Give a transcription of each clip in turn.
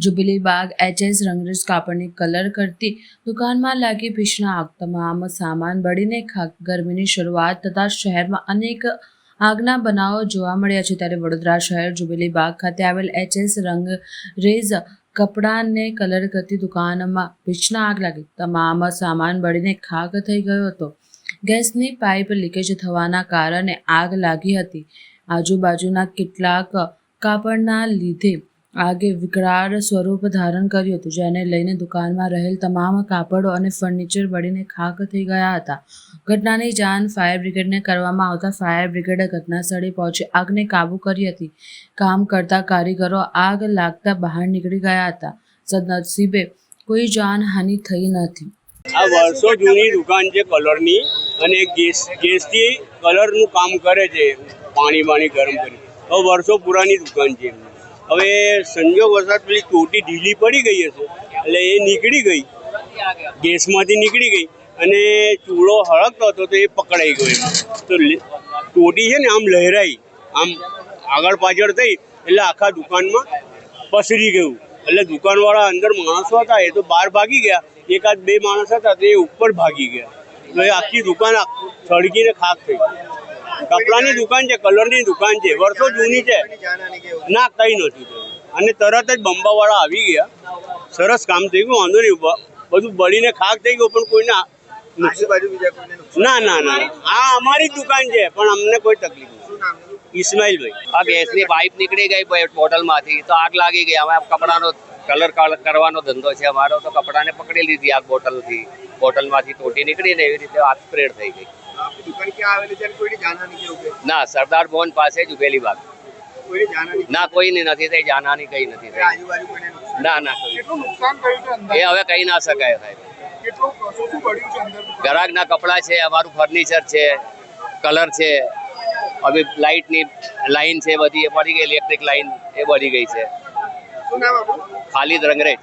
Jubilee बाग HS Rangrez कापड़नी colour करती दुकान में लागी भीषण आग। तमाम सामान बळीने खाक। गरमीनी शरूआत थता शहेरमां अनेक આગના બનાવો જોવા મળ્યા છે। ત્યારે વડોદરા શહેર જુબિલી બાગ ખાતે આવેલ એચએસ રંગરેજ કપડાને કલર કરતી દુકાનમાં ભીષણ આગ લાગી। તમામ સામાન બળીને ખાક થઈ ગયો હતો। ગેસની પાઇપ લીકેજ થવાના કારણે આગ લાગી હતી। આજુબાજુના કેટલાક કાપડના લીધે આગે વિકરાળ સ્વરૂપ ધારણ કર્યું હતું, જેને લઈને દુકાનમાં રહેલ તમામ કાપડો અને ફર્નિચર બળીને ખાક થઈ ગયા હતા। ઘટનાની જાણ ફાયર બ્રિગેડને કરવામાં આવતા ફાયર બ્રિગેડે ઘટનાસ્થળે પહોંચી આગને કાબૂ કરી હતી। કામ કરતા કારીગરો આગ લાગતા બહાર નીકળી ગયા હતા। સદનસીબે કોઈ જાનહાનિ થઈ નથી। આ વર્ષો જૂની દુકાન છે કલરની, અને ગેસથી કલરનું કામ કરે છે, પાણી ગરમ કરી। હવે વર્ષો પુરાની દુકાન છે। હવે સંજોગ વરસાદ પેલી ટોટી ઢીલી પડી ગઈ હશે એટલે એ નીકળી ગઈ, ગેસમાંથી નીકળી ગઈ અને ચૂલો હળગતો હતો તો એ પકડાઈ ગયો। તો ટોટી છે ને આમ લહેરાઈ, આમ આગળ પાછળ થઈ એટલે આખા દુકાનમાં પસરી ગયું। એટલે દુકાનવાળા અંદર માણસો હતા એ તો બહાર ભાગી ગયા, એકાદ બે માણસ હતા તો એ ઉપર ભાગી ગયા। તો એ આખી દુકાન સળગીને ખાક થઈ। કપડાની દુકાન છે, કલરની દુકાન છે, વર્ષો જૂની છે, ના કંઈ નથી થયું। અને તરત જ બંબાવાળા આવી ગયા, સરસ કામ થઈ ગયું, વાંધો નહીં, બધું બળીને ખાક થઈ ગયું, પણ કોઈને ના આ અમારી જ દુકાન છે, પણ અમને કોઈ તકલીફ નથી। ઇસ્માઇલભાઈ। આ ગેસની પાઇપ નીકળી ગઈ બોટલમાંથી તો આગ લાગી ગઈ। અમે કપડાનો કલર કરવાનો ધંધો છે અમારો, તો કપડાને પકડી લીધી આગ બોટલમાંથી ટોટી નીકળીને એવી રીતે આગ સ્પ્રેડ થઈ ગઈ। ના, સરદાર ભવન પાસે જુબેલી બાગ। ના, કોઈની નથી થઈ જાનહાની, કઈ નથી થઈ। ના કોઈ એ હવે કહી ના શકાય સાહેબ। ગ્રાહકના કપડા છે, અમારું ફર્નિચર છે, કલર છે, હવે લાઇટની લાઈન છે બધી એ પડી ગઈ, ઇલેક્ટ્રિક લાઈન એ બળી ગઈ છે। ખાલિદ રંગરેજ।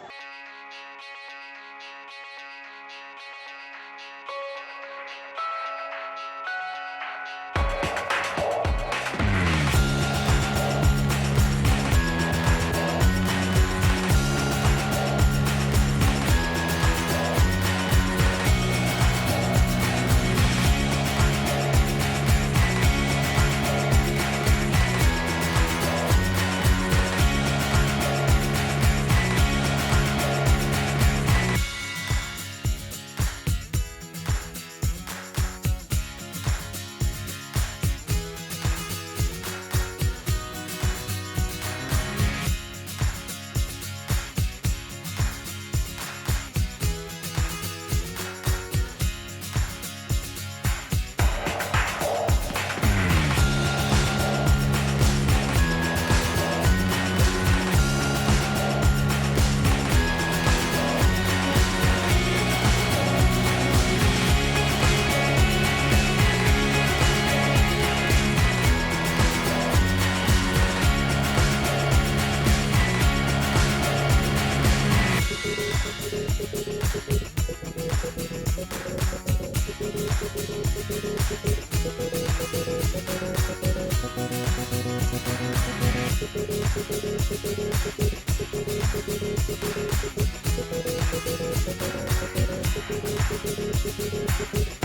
Thank you.